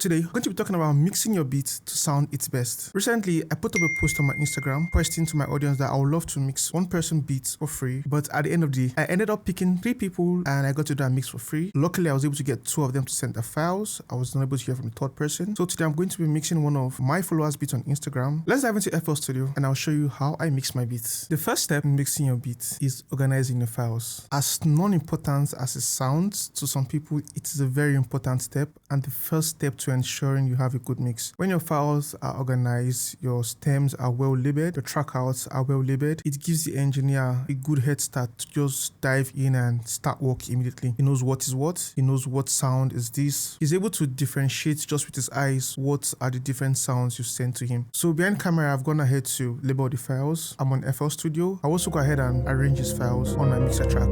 Today, we're going to be talking about mixing your beats to sound its best. Recently, I put up a post on my Instagram requesting to my audience that I would love to mix one person beats for free, but at the end of the day, I ended up picking 3 people and I got to do a mix for free. Luckily, I was able to get 2 of them to send their files. I was not able to hear from the 3rd person. So today, I'm going to be mixing one of my followers' beats on Instagram. Let's dive into FL Studio and I'll show you how I mix my beats. The first step in mixing your beats is organizing the files. As non-important as it sounds, to some people, it is a very important step and the first step to ensuring you have a good mix. When your files are organized, your stems are well labeled, your track outs are well labeled, it gives the engineer a good head start to just dive in and start work immediately. He knows what is what, he knows what sound is this. He's able to differentiate just with his eyes what are the different sounds you send to him. So behind camera, I've gone ahead to label the files. I'm on FL Studio. I also go ahead and arrange his files on my mixer track.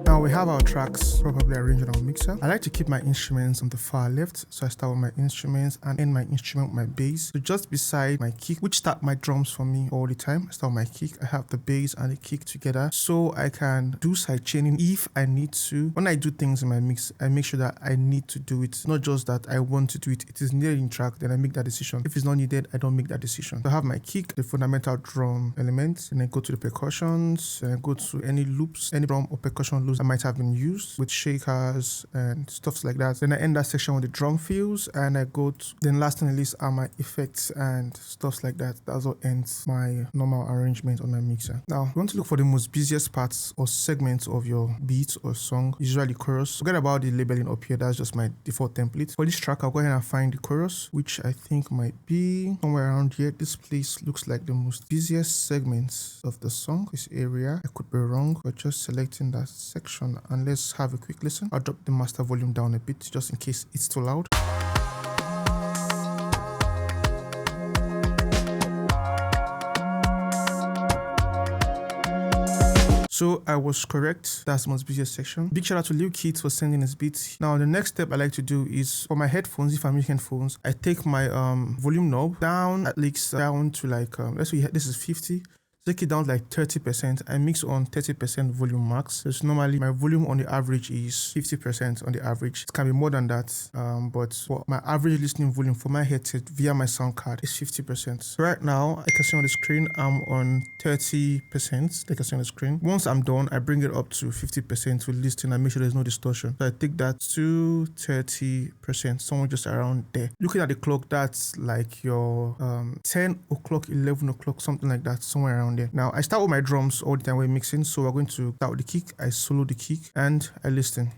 Now we have our tracks probably arranged on our mixer. I like to keep my instruments on the far left, so I start with my instruments and end my instrument with my bass. So just beside my kick, which start my drums for me all the time, I start with my kick. I have the bass and the kick together, so I can do side chaining if I need to. When I do things in my mix, I make sure that I need to do it, not just that I want to do it. It is needed in track, then I make that decision. If it's not needed, I don't make that decision. So I have my kick, the fundamental drum elements, and I go to the percussions, and I go to any loops, any drum or percussion loops that might have been used with shakers and stuff like that. Then I end that section with the drum fills and I go to, then last on the list are my effects and stuff like that. That's what ends my normal arrangement on my mixer. Now, you want to look for the most busiest parts or segments of your beat or song, usually chorus. Forget about the labeling up here, that's just my default template. For this track, I'll go ahead and find the chorus, which I think might be somewhere around here. This place looks like the most busiest segments of the song, this area. I could be wrong, but just selecting that section and let's have a quick listen. I'll drop the master volume down a bit just in case it's too loud. So I was correct. That's the most busiest section. Big shout out to Lil Keith for sending his beats. Now the next step I like to do is for my headphones, if I'm using headphones, I take my volume knob down, at least down to like let's say this is 50. Take it down to like 30%. I mix on 30% volume max. So normally my volume on the average is 50% on the average. It can be more than that, but for my average listening volume for my headset via my sound card is 50%. So right now, I can see on the screen, I'm on 30%, like I see on the screen. Once I'm done, I bring it up to 50% to listen and make sure there's no distortion. So I take that to 30%, somewhere just around there. Looking at the clock, that's like your 10 o'clock, 11 o'clock, something like that, somewhere around there. Now I start with my drums all the time when mixing, so we're going to start with the kick. I solo the kick and I listen.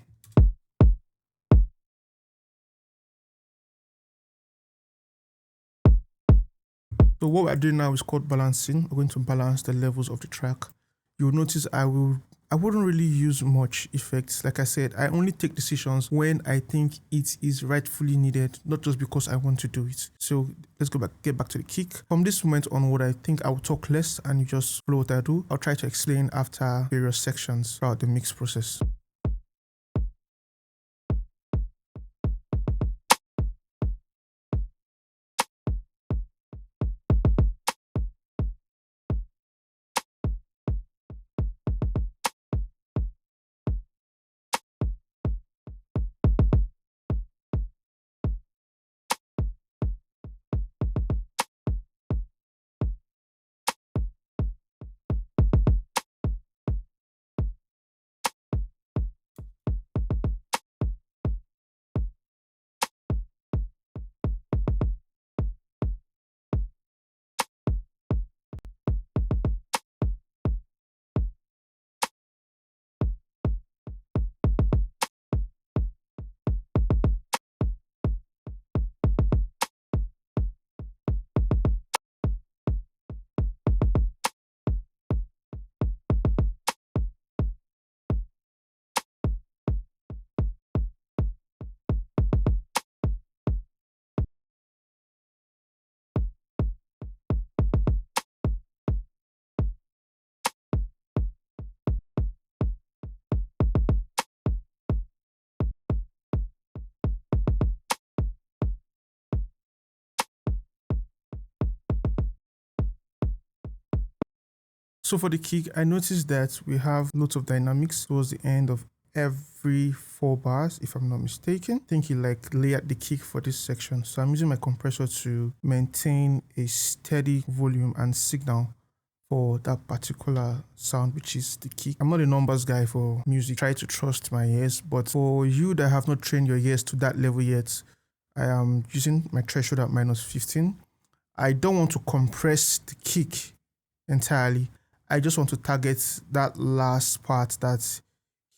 So what we're doing now is called balancing. We're going to balance the levels of the track. You'll notice I wouldn't really use much effects. Like I said, I only take decisions when I think it is rightfully needed, not just because I want to do it. So let's get back to the kick. From this moment onward, I think I will talk less and you just follow what I do. I'll try to explain after various sections throughout the mix process. So for the kick, I noticed that we have lots of dynamics towards the end of every 4 bars, if I'm not mistaken. I think he like layered the kick for this section. So I'm using my compressor to maintain a steady volume and signal for that particular sound, which is the kick. I'm not a numbers guy for music. Try to trust my ears, but for you that have not trained your ears to that level yet, I am using my threshold at -15. I don't want to compress the kick entirely. I just want to target that last part that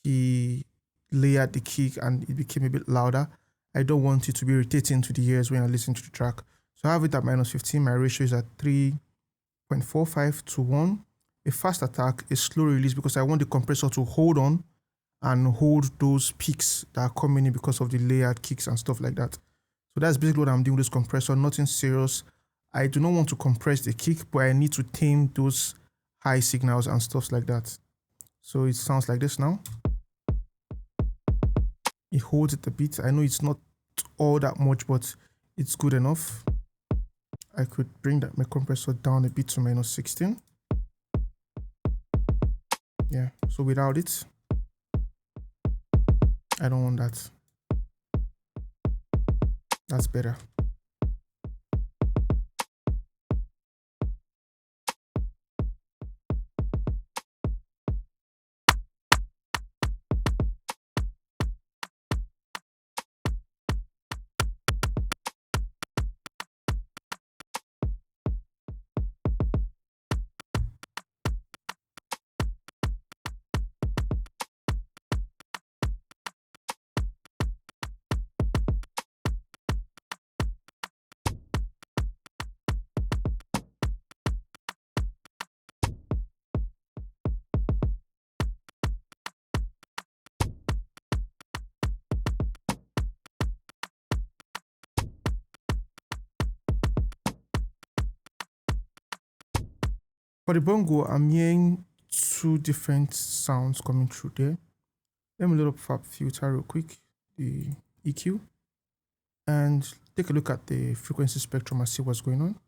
he layered the kick and it became a bit louder. I don't want it to be irritating to the ears when I listen to the track. So I have it at -15. My ratio is at 3.45 to 1. A fast attack, a slow release, because I want the compressor to hold on and hold those peaks that are coming in because of the layered kicks and stuff like that. So that's basically what I'm doing with this compressor, nothing serious. I do not want to compress the kick, but I need to tame those high signals and stuff like that. So it sounds like this now. It holds it a bit. I know it's not all that much, but it's good enough. I could bring my compressor down a bit to -16. Yeah, so without it, I don't want that. That's better. For the bongo, I'm hearing two different sounds coming through there. Let me load up Fab Filter real quick, the EQ, and take a look at the frequency spectrum and see what's going on.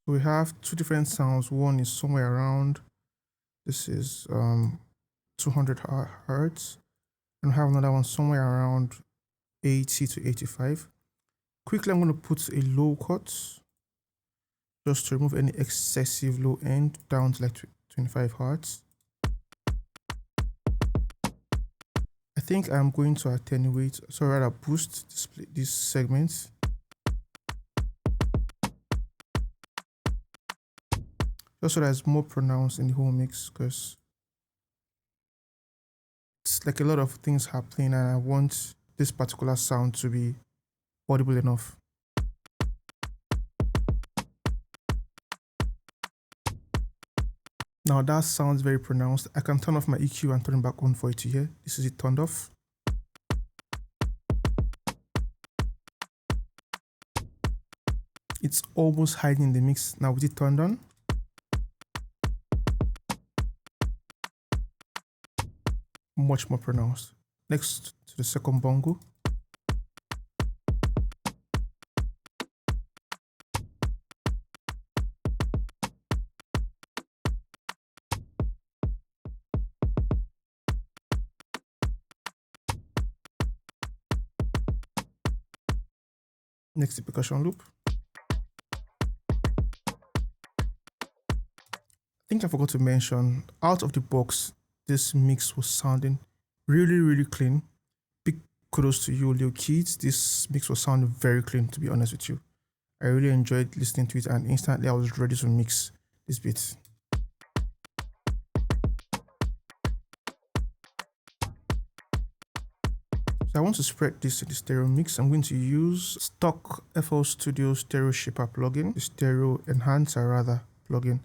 We have two different sounds. One is somewhere around, this is 200 hertz, and we have another one somewhere around 80 to 85. Quickly, I'm going to put a low cut just to remove any excessive low end down to like 25 hertz. I think I'm going to attenuate, so rather boost this segment. Just so that it's more pronounced in the whole mix, because it's like a lot of things happening and I want this particular sound to be audible enough. Now that sounds very pronounced. I can turn off my EQ and turn it back on for it to hear. This is it turned off. It's almost hiding the mix. Now with it turned on, much more pronounced. Next to the second bongo. Next the percussion loop. I think I forgot to mention, out of the box, this mix was sounding really clean. Big kudos to you, Lil Keats. This mix was sounding very clean, to be honest with you. I really enjoyed listening to it and instantly I was ready to mix this beat. So I want to spread this to the stereo mix. I'm going to use stock FL Studio Stereo Shaper plugin, the Stereo Enhancer rather plugin,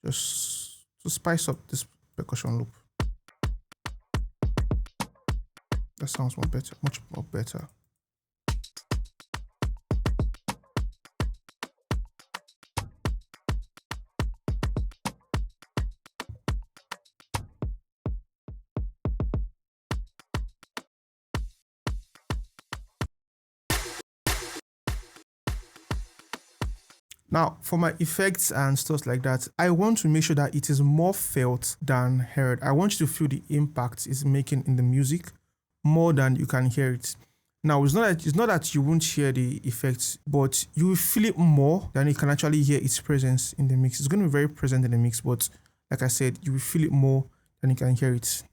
just to spice up this percussion loop. That sounds more better, much more better. Now, for my effects and stuff like that, I want to make sure that it is more felt than heard. I want you to feel the impact it's making in the music more than you can hear it. Now, it's not that you won't hear the effects, but you will feel it more than you can actually hear its presence in the mix. It's going to be very present in the mix, but like I said, you will feel it more than you can hear it.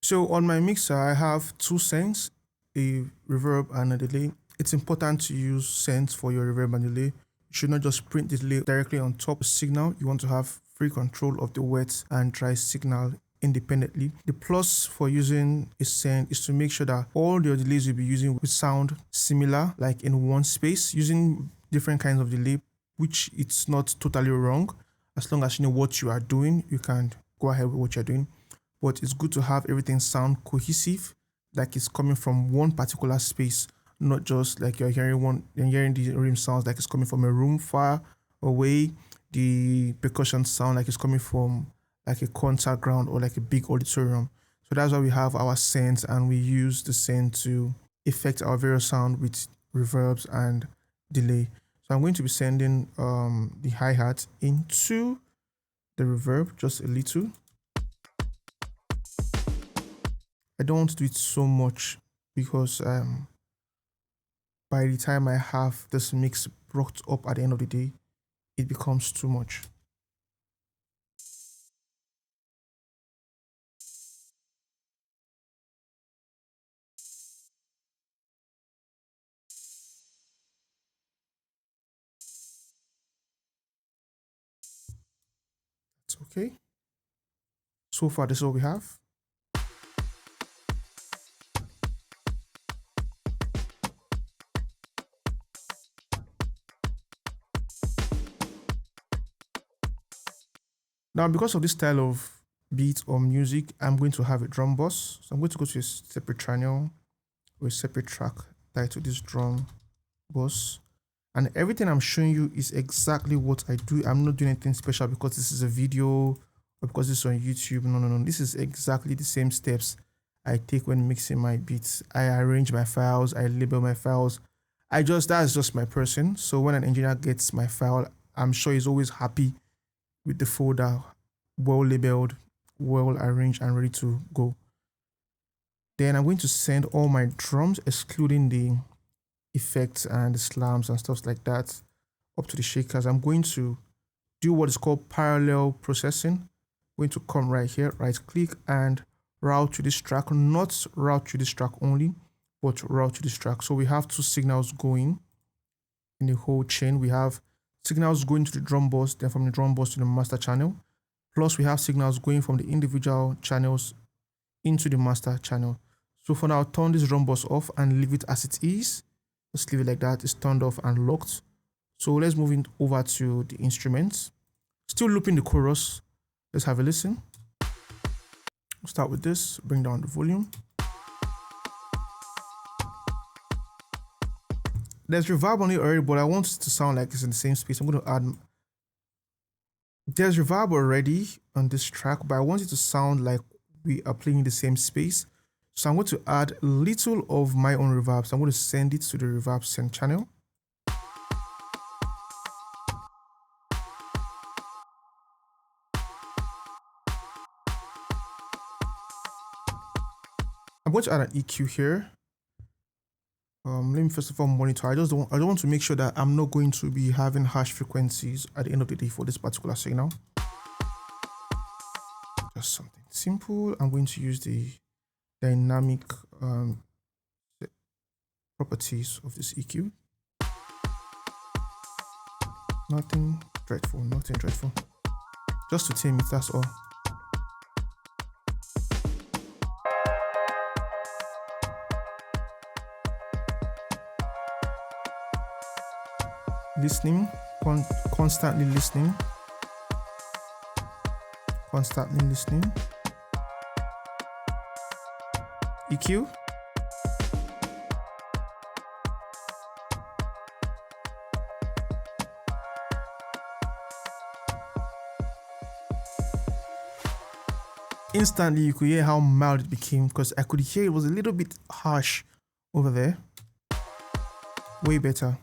So on my mixer, I have two sends, a reverb and a delay. It's important to use sends for your reverb and delay. You should not just print the delay directly on top of the signal. You want to have free control of the wet and dry signal independently. The plus for using a send is to make sure that all your delays you'll be using will sound similar, like in one space, using different kinds of delay, which it's not totally wrong. As long as you know what you are doing, you can go ahead with what you're doing. But it's good to have everything sound cohesive, like it's coming from one particular space, not just like you're hearing the rim sounds like it's coming from a room far away. The percussion sound like it's coming from like a concert ground or like a big auditorium. So that's why we have our sends, and we use the send to affect our various sound with reverbs and delay. So I'm going to be sending the hi-hat into the reverb just a little. I don't want to do it so much because by the time I have this mix brought up at the end of the day, it becomes too much. It's okay. So far, this is all we have. Now, because of this style of beat or music, I'm going to have a drum bus. So I'm going to go to a separate channel or a separate track titled this drum bus. And everything I'm showing you is exactly what I do. I'm not doing anything special because this is a video or because this is on YouTube. No, no, no. This is exactly the same steps I take when mixing my beats. I arrange my files, I label my files. That's just my person. So when an engineer gets my file, I'm sure he's always happy with the folder, well labeled, well arranged, and ready to go. Then I'm going to send all my drums, excluding the effects and the slams and stuff like that, up to the shakers. I'm going to do what is called parallel processing. I'm going to come right here, right click, and route to this track, not route to this track only, but route to this track. So we have two signals going in the whole chain. We have signals going to the drum bus, then from the drum bus to the master channel. Plus we have signals going from the individual channels into the master channel. So for now, turn this drum bus off and leave it as it is. Just leave it like that. It's turned off and locked. So let's move it over to the instruments. Still looping the chorus. Let's have a listen. We'll start with this. Bring down the volume. There's reverb on it already, but I want it to sound like it's in the same space. I'm going to add. There's reverb already on this track, but I want it to sound like we are playing in the same space. So I'm going to add a little of my own reverb. So I'm going to send it to the reverb send channel. I'm going to add an EQ here. Let me first of all monitor. I don't want to make sure that I'm not going to be having harsh frequencies at the end of the day for this particular signal. Just something simple. I'm going to use the dynamic properties of this EQ. Nothing dreadful, nothing dreadful. Just to tame it, that's all. Listening. Constantly listening. Constantly listening. EQ. Instantly you could hear how mild it became because I could hear it was a little bit harsh over there. Way better.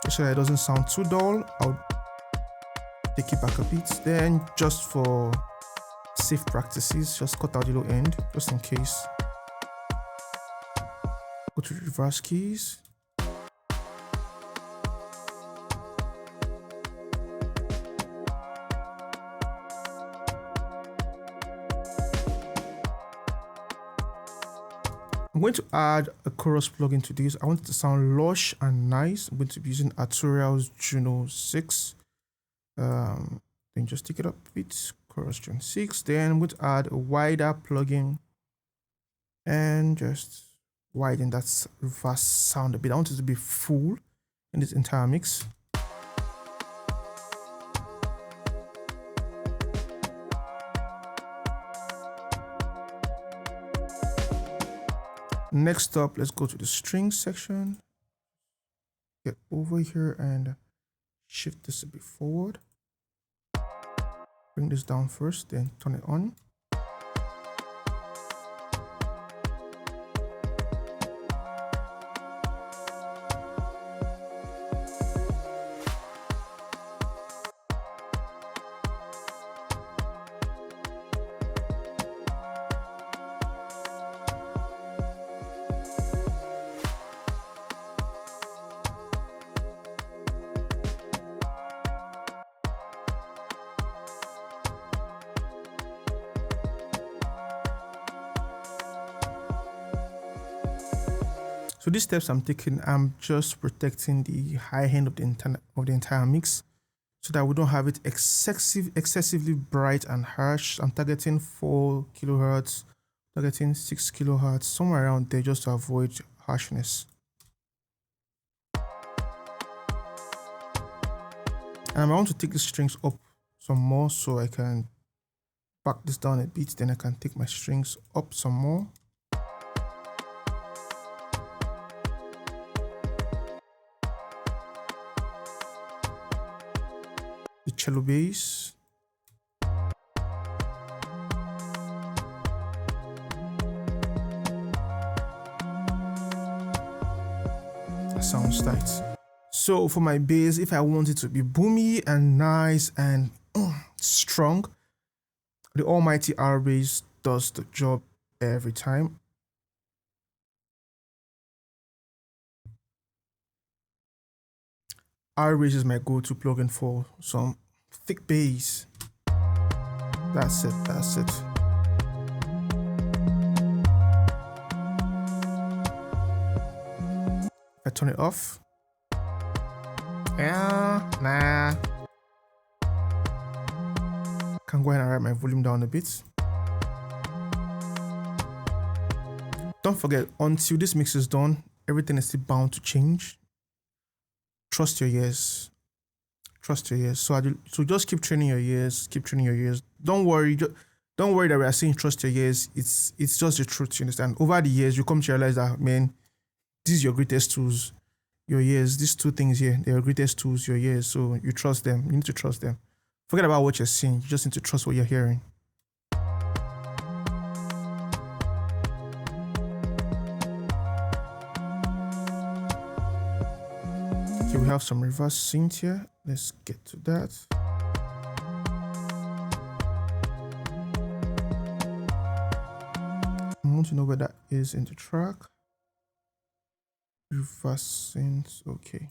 Just so that it doesn't sound too dull, I'll take it back a bit. Then just for safe practices, just cut out the low end just in case. Go to the reverse keys. I'm going to add a chorus plugin to this. I want it to sound lush and nice. I'm going to be using Arturial's Juno 6. Then just take it up a bit. Chorus Juno 6. Then I'm going to add a wider plugin and just widen that reverse sound a bit. I want it to be full in this entire mix. Next up, let's go to the strings section. Get over here and shift this a bit forward. Bring this down first, then turn it on. So these steps I'm taking, I'm just protecting the high end of the entire mix so that we don't have it excessively bright and harsh. I'm targeting 4 kilohertz, targeting 6 kilohertz, somewhere around there just to avoid harshness. And I want to take the strings up some more so I can back this down a bit, then I can take my strings up some more. The cello bass. That sounds tight. So for my bass, if I want it to be boomy and nice and strong, the almighty R bass does the job every time. R bass is my go-to plugin for some thick bass. That's it, that's it. If I turn it off, nah. Can go ahead and write my volume down a bit. Don't forget, until this mix is done, everything is still bound to change. Trust your ears. Trust your ears. So just keep training your ears. Keep training your ears. Don't worry. Don't worry that we are saying trust your ears. It's just the truth. You understand? Over the years, you come to realize that, man, these are your greatest tools. Your ears. These two things here, they're your greatest tools. Your ears. So you trust them. You need to trust them. Forget about what you're seeing. You just need to trust what you're hearing. Okay, we have some reverse synth here. Let's get to that. I want to know where that is in the track. Reverse synth, okay.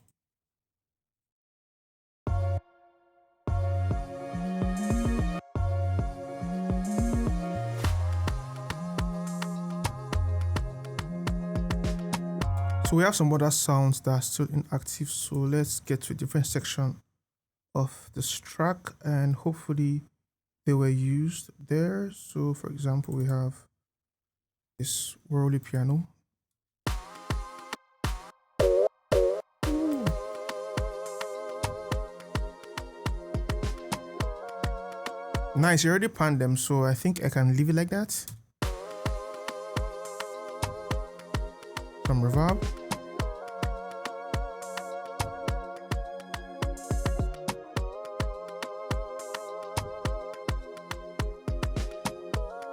So we have some other sounds that are still inactive, so let's get to a different section of this track and hopefully they were used there. So for example, we have this whirly piano. Nice, you already panned them, so I think I can leave it like that. Some reverb.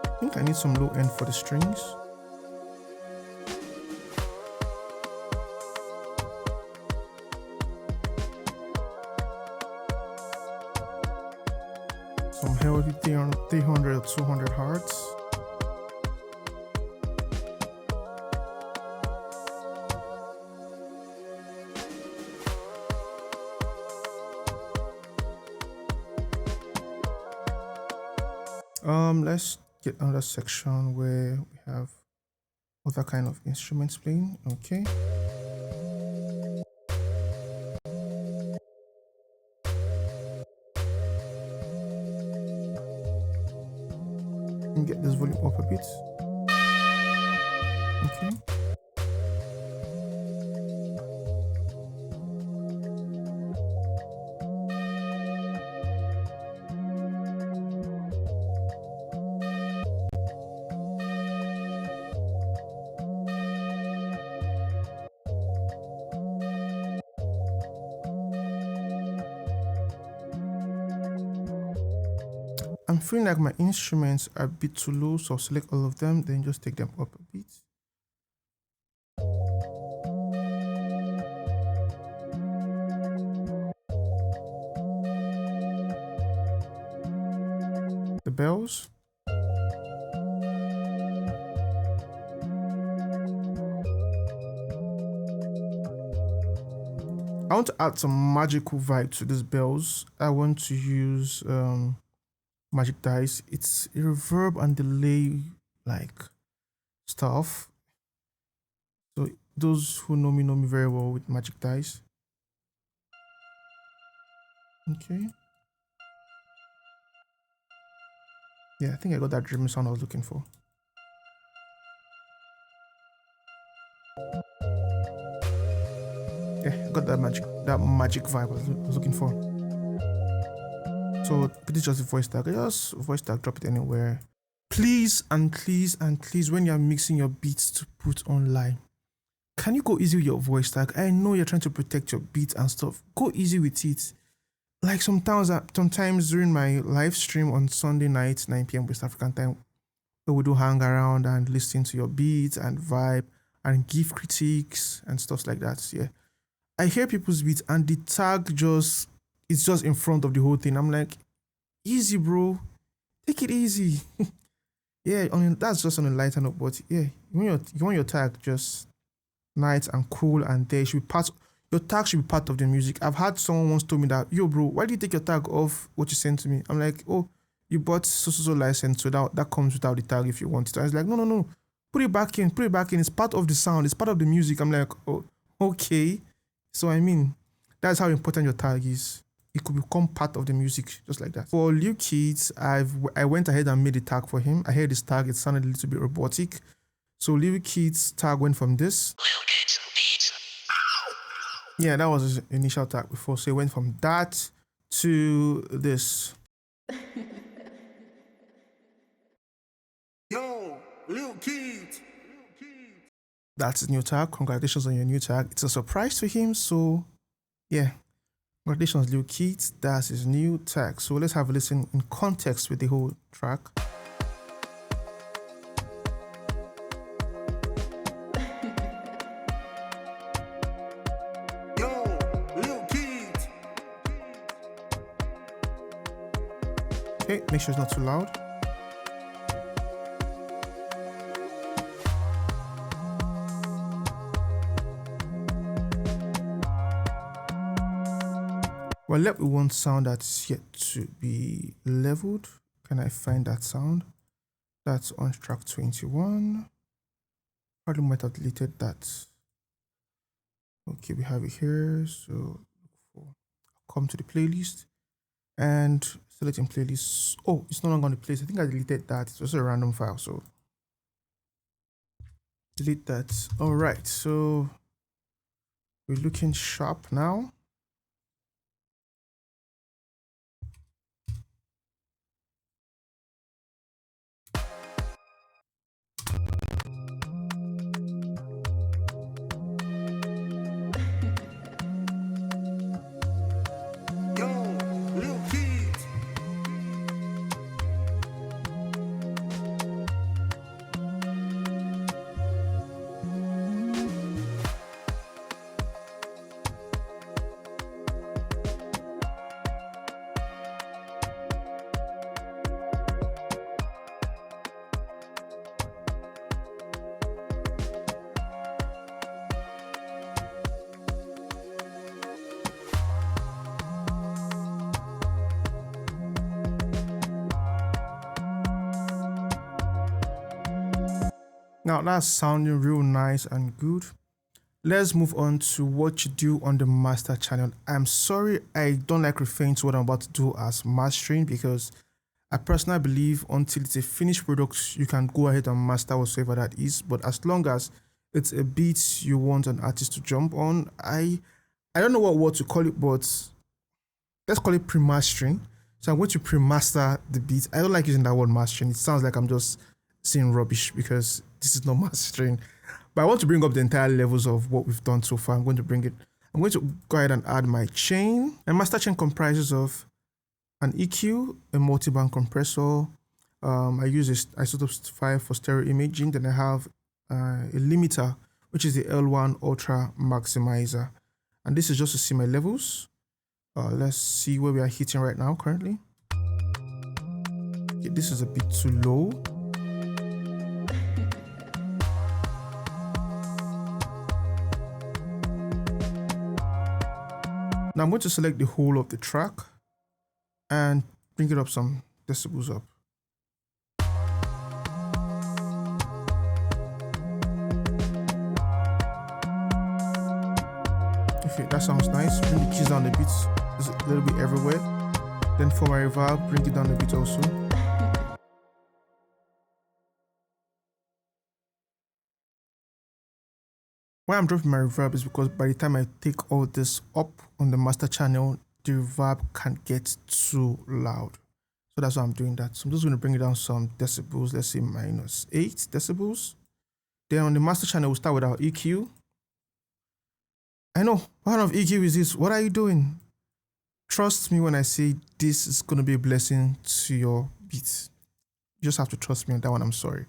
I think I need some low end for the strings. Some healthy 300 or 200 hertz. Let's get another section where we have other kind of instruments playing. Okay. Let me get this volume up a bit. Okay. I'm feeling like my instruments are a bit too low, so I'll select all of them, then just take them up a bit. The bells. I want to add some magical vibe to these bells. I want to use magic dice. It's a reverb and delay like stuff. So those who know me very well with magic dice. Okay. Yeah, I think I got that dreamy sound I was looking for. Yeah, I got that magic vibe I was looking for. So this is just a voice tag. Just voice tag, drop it anywhere. Please and please and please, when you're mixing your beats to put online, can you go easy with your voice tag? I know you're trying to protect your beat and stuff. Go easy with it. Like sometimes during my live stream on Sunday night, 9 p.m. West African time, where we do hang around and listen to your beats and vibe and give critiques and stuff like that. Yeah. I hear people's beats and the tag it's just in front of the whole thing. I'm like, easy, bro. Take it easy. Yeah, that's just on a lighter note, but yeah, you want your tag just nice and cool, and there should be your tag should be part of the music. I've had someone once told me that, yo, bro, why do you take your tag off what you sent to me? I'm like, oh, you bought so license, so that comes without the tag if you want it. I was like, no, put it back in. It's part of the sound. It's part of the music. I'm like, oh, okay. So I mean, that's how important your tag is. It could become part of the music, just like that. For Lil Keats, I went ahead and made a tag for him. I heard his tag, it sounded a little bit robotic. So Lil Keats' tag went from this. Yeah, that was his initial tag before. So it went from that to this. Yo, Lil Keats. That's his new tag. Congratulations on your new tag. It's a surprise to him, so yeah. Congratulations, Lil Keats. That's his new tag. So let's have a listen in context with the whole track. Yo, Lil Keats. Okay, make sure it's not too loud. We're left with one sound that's yet to be leveled. Can I find that sound? That's on track 21. Probably might have deleted that. Okay, we have it here. So come to the playlist and select in playlist. Oh, it's no longer on the playlist. I think I deleted that. It's also a random file. So delete that. All right. So we're looking sharp now. Now that's sounding real nice and good. Let's move on to what you do on the master channel. I'm sorry I don't like referring to what I'm about to do as mastering, because I personally believe until it's a finished product, you can go ahead and master whatsoever that is. But as long as it's a beat you want an artist to jump on, I don't know what word to call it, but let's call it pre-mastering. So I'm going to pre-master the beat. I don't like using that word mastering. It sounds like I'm just saying rubbish, because this is not mastering. But I want to bring up the entire levels of what we've done so far. I'm going to go ahead and add my chain. My master chain comprises of an EQ, a multi-band compressor. I use this isotope 5 for stereo imaging. Then I have a limiter, which is the L1 Ultra Maximizer. And this is just to see my levels. Let's see where we are hitting right now currently. Okay, this is a bit too low. Now I'm going to select the whole of the track and bring it up some decibels up. Okay, that sounds nice. Bring the keys down a bit. It's a little bit everywhere. Then for my reverb, bring it down a bit also. Why I'm dropping my reverb is because by the time I take all this up on the master channel, the reverb can get too loud. So that's why I'm doing that. So I'm just going to bring it down some decibels. Let's say -8 decibels. Then on the master channel, we'll start with our EQ. I know, what kind of EQ is this? What are you doing? Trust me when I say this is going to be a blessing to your beats. You just have to trust me on that one. I'm sorry.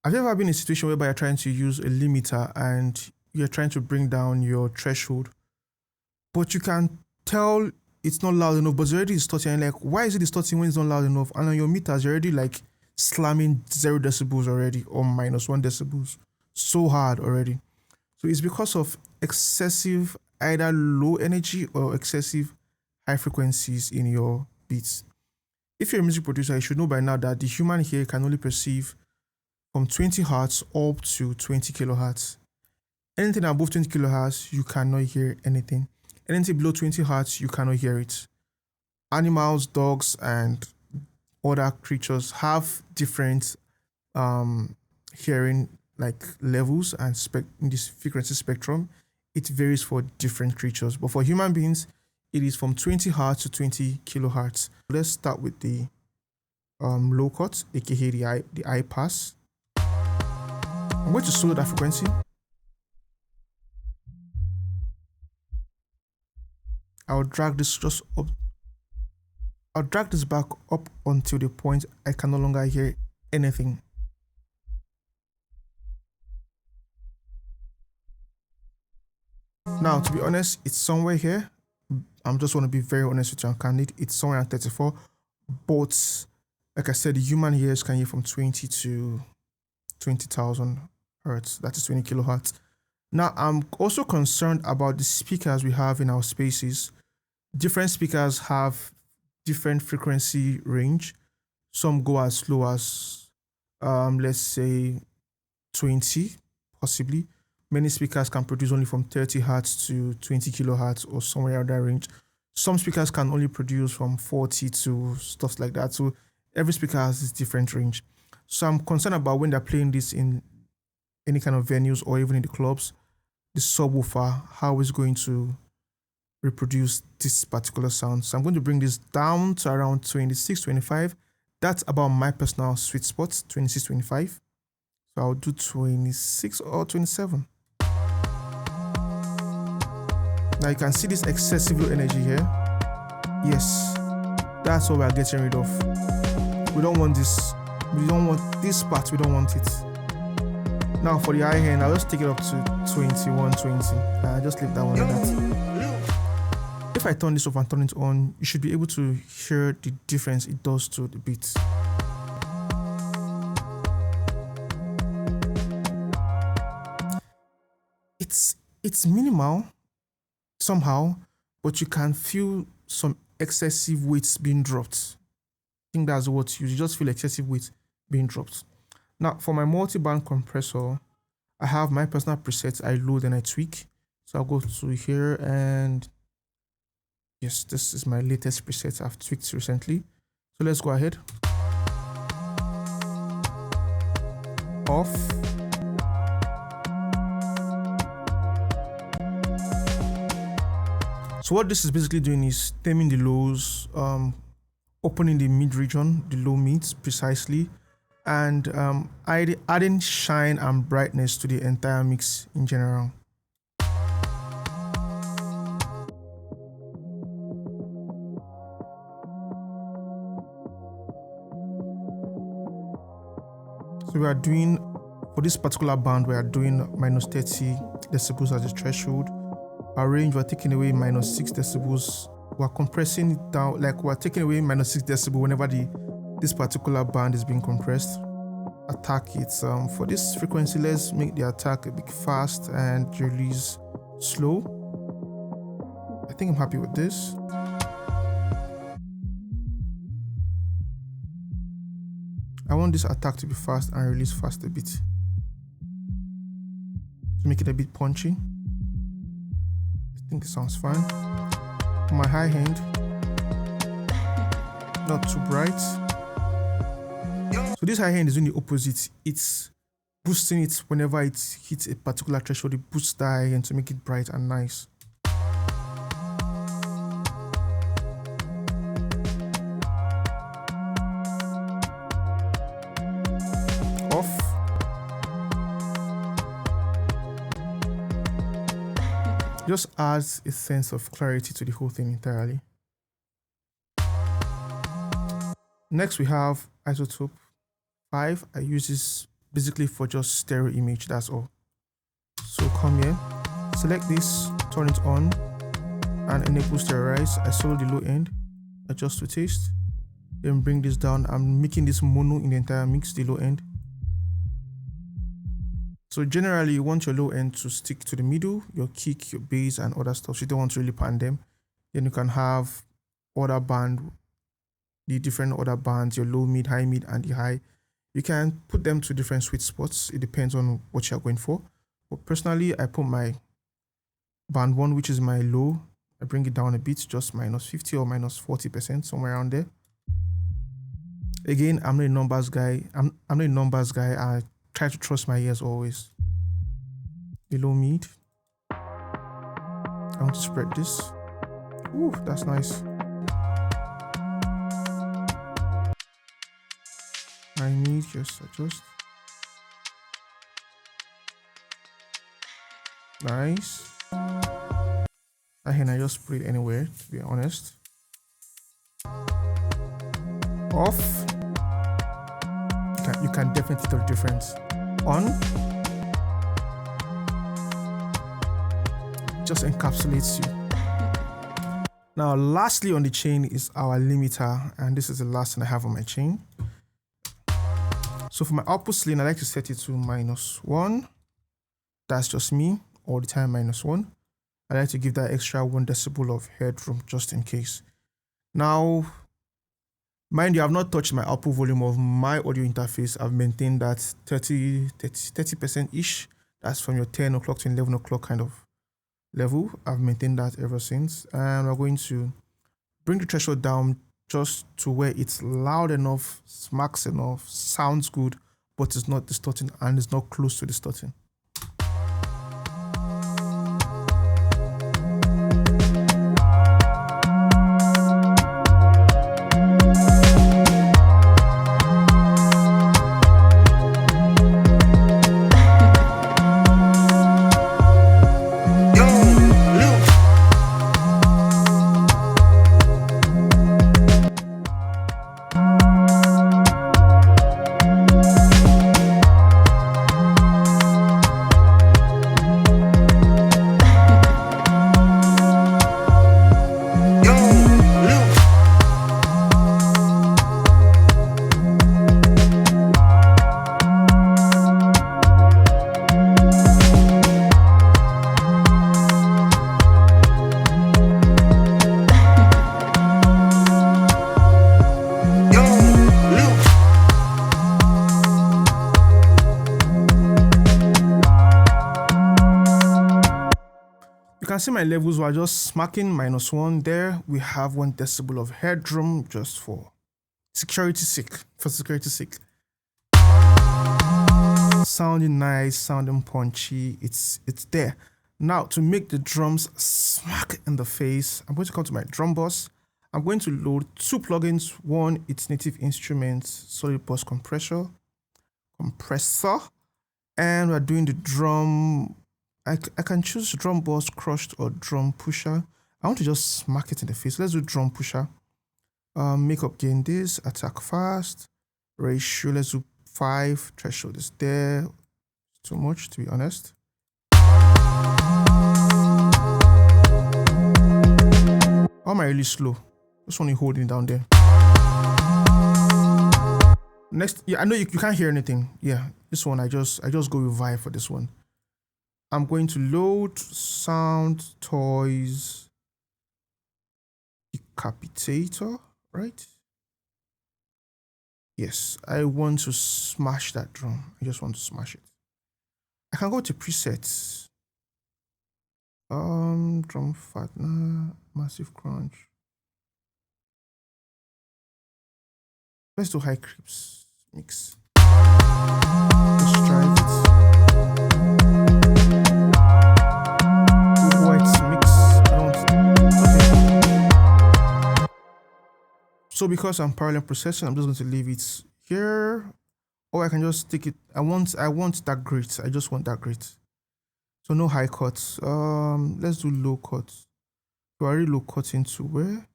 Have you ever been in a situation whereby you're trying to use a limiter and you're trying to bring down your threshold, but you can tell it's not loud enough, but it's already distorting, and like, why is it distorting when it's not loud enough? And on your meters, you're already like slamming 0 decibels already, or -1 decibels, so hard already. So it's because of excessive either low energy or excessive high frequencies in your beats. If you're a music producer, you should know by now that the human ear can only perceive from 20 hertz up to 20 kilohertz. Anything above 20 kilohertz, you cannot hear anything. Anything below 20 hertz, you cannot hear it. Animals, dogs, and other creatures have different hearing like levels and in this frequency spectrum. It varies for different creatures, but for human beings, it is from 20 hertz to 20 kilohertz. Let's start with the low cut, aka the high pass. I'm going to solo that frequency. I'll drag this just up. I'll drag this back up until the point I can no longer hear anything. Now, to be honest, it's somewhere here. I'm just want to be very honest with you and candid. It's somewhere at 34, but like I said, the human ears can hear from 20 to 20,000 hertz. That is 20 kilohertz. Now, I'm also concerned about the speakers we have in our spaces. Different speakers have different frequency range. Some go as low as, let's say, 20, possibly. Many speakers can produce only from 30 hertz to 20 kilohertz or somewhere around that range. Some speakers can only produce from 40 to stuff like that. So every speaker has this different range. So I'm concerned about when they're playing this in any kind of venues or even in the clubs, the subwoofer, how it's going to reproduce this particular sound. So I'm going to bring this down to around 26, 25. That's about my personal sweet spot, 26, 25. So I'll do 26 or 27. Now you can see this excessive low energy here. Yes, that's what we are getting rid of. We don't want this. We don't want this part. We don't want it. Now for the high end, I'll just take it up to 21, 20. Just leave that one like that. If I turn this off and turn it on, you should be able to hear the difference it does to the beat. It's minimal somehow, but you can feel some excessive weights being dropped. I think that's what you just feel excessive weight being dropped. Now for my multi-band compressor, I have my personal presets I load and I tweak. So I'll go to here and yes, this is my latest preset I've tweaked recently. So let's go ahead. Off. So what this is basically doing is stemming the lows, opening the mid region, the low mids precisely, and adding shine and brightness to the entire mix in general. So we are doing, for this particular band, we are doing minus 30 decibels as a threshold. Our range, we're taking away minus 6 decibels. We're compressing it down, like we're taking away minus 6 decibels whenever this particular band is being compressed. Attack it. For this frequency, let's make the attack a bit fast and release slow. I think I'm happy with this. I want this attack to be fast and release fast a bit to make it a bit punchy. I think it sounds fine. For my high end, not too bright. So this high end is doing the opposite. It's boosting it whenever it hits a particular threshold. It boosts the high end to make it bright and nice. Off. Just adds a sense of clarity to the whole thing entirely. Next we have isotope 5. I use this basically for just stereo image, that's all. So come here, select this, turn it on, and enable sterilize. I solo the low end, adjust to taste, then bring this down. I'm making this mono in the entire mix, the low end. So generally you want your low end to stick to the middle, your kick, your bass and other stuff. So you don't want to really pan them. Then you can have other band, the different other bands, your low, mid, and the high. You can put them to different sweet spots. It depends on what you're going for. But personally, I put my band 1, which is my low. I bring it down a bit, just minus 50 or minus 40%, somewhere around there. Again, I'm not a numbers guy. I'm not a numbers guy. I try to trust my ears always. The low mid. I want to spread this. Ooh, that's nice. I need just adjust. Nice. I can I just put it anywhere, to be honest. Off. You can definitely tell the difference. On. Just encapsulates you. Now, lastly on the chain is our limiter, and this is the last thing I have on my chain. So for my output ceiling, I like to set it to -1. That's just me, all the time -1. I like to give that extra 1 decibel of headroom just in case. Now, mind you, I've not touched my output volume of my audio interface. I've maintained that 30%-ish. That's from your 10 o'clock to 11 o'clock kind of level. I've maintained that ever since. And we're going to bring the threshold down just to where it's loud enough, smacks enough, sounds good, but it's not distorting and it's not close to distorting. can see my levels were just smacking -1 there. We have 1 decibel of headroom just for security sake. Sounding nice, sounding punchy. It's there. Now to make the drums smack in the face, I'm going to come to my drum bus. I'm going to load 2 plugins. One, it's Native Instruments Solid Bus Compressor, and we're doing the drum. I can choose drum bus crushed or drum pusher. I want to just smack it in the face. Let's do drum pusher. Makeup gain this, attack fast, ratio, let's do 5, threshold is there. Too much, to be honest. Why am I really slow? Just only holding down there. Next, yeah, I know you can't hear anything. Yeah, this one I just go with vibe for this one. I'm going to load sound toys decapitator, right? Yes, I want to smash that drum. I just want to smash it. I can go to presets. Drum fattener, massive crunch. Let's do high creeps mix. Let's drive it. White mix. Okay. So because I'm parallel processing, I'm just going to leave it here. Or I can just take it. I want that grit. I just want that grit. So no high cuts. Let's do low cuts. So I already low cut into where?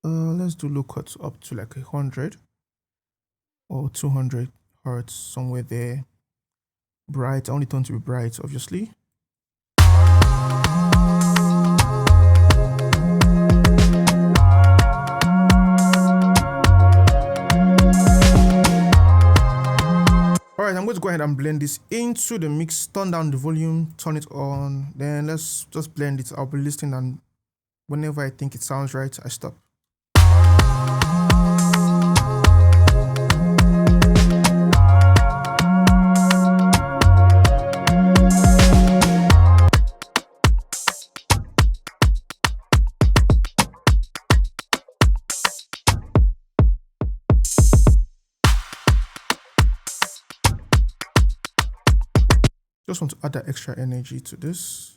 Let's do low cuts up to like 100 or 200 hertz, somewhere there. Bright, I only turn to be bright, obviously. Alright, I'm going to go ahead and blend this into the mix, turn down the volume, turn it on, then let's just blend it. I'll be listening, and whenever I think it sounds right, I stop. Just want to add that extra energy to this.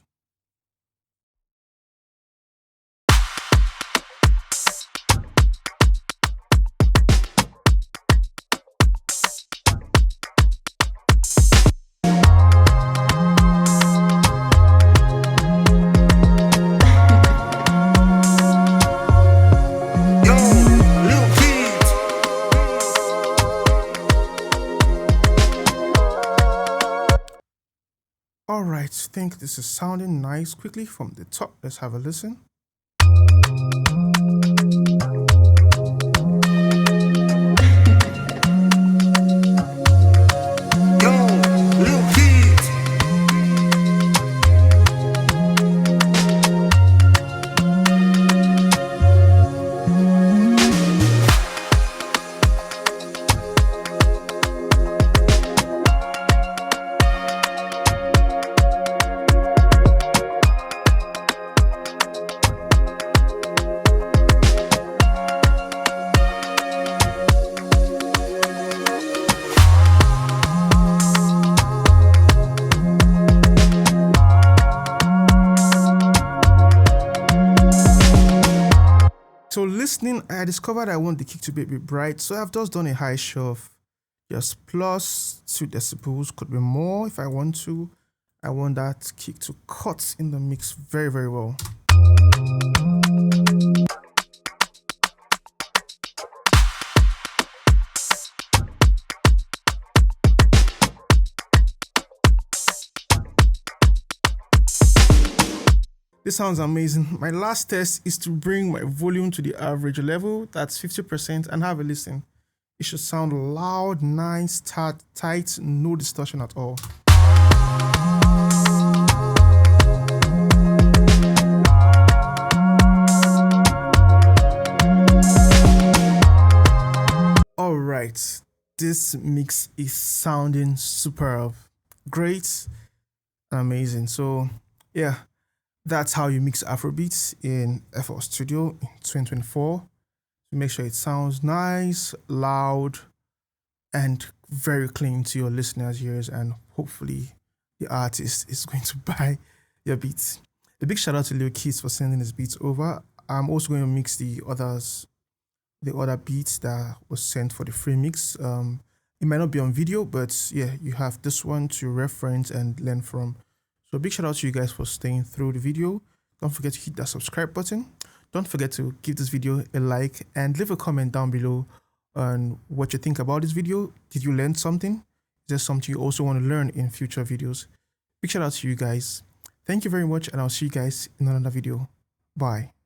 Alright, think this is sounding nice. Quickly from the top, let's have a listen. So listening, I discovered I want the kick to be a bit bright, so I've just done a high shove, just plus 2 decibels, could be more if I want to. I want that kick to cut in the mix very, very well. This sounds amazing. My last test is to bring my volume to the average level, that's 50%, and have a listen. It should sound loud, nice, tight, no distortion at all. Alright, this mix is sounding superb, great, amazing. So yeah, That's how you mix Afrobeats in FL Studio in 2024. Make sure it sounds nice, loud, and very clean to your listeners' ears, and hopefully the artist is going to buy your beats. A big shout out to Lil Keys for sending his beats over. I'm also going to mix the other beats that was sent for the free mix. It might not be on video, but yeah, you have this one to reference and learn from. So big shout out to you guys for staying through the video. Don't forget to hit that subscribe button. Don't forget to give this video a like and leave a comment down below on what you think about this video. Did you learn something? Is there something you also want to learn in future videos? Big shout out to you guys. Thank you very much, and I'll see you guys in another video. Bye.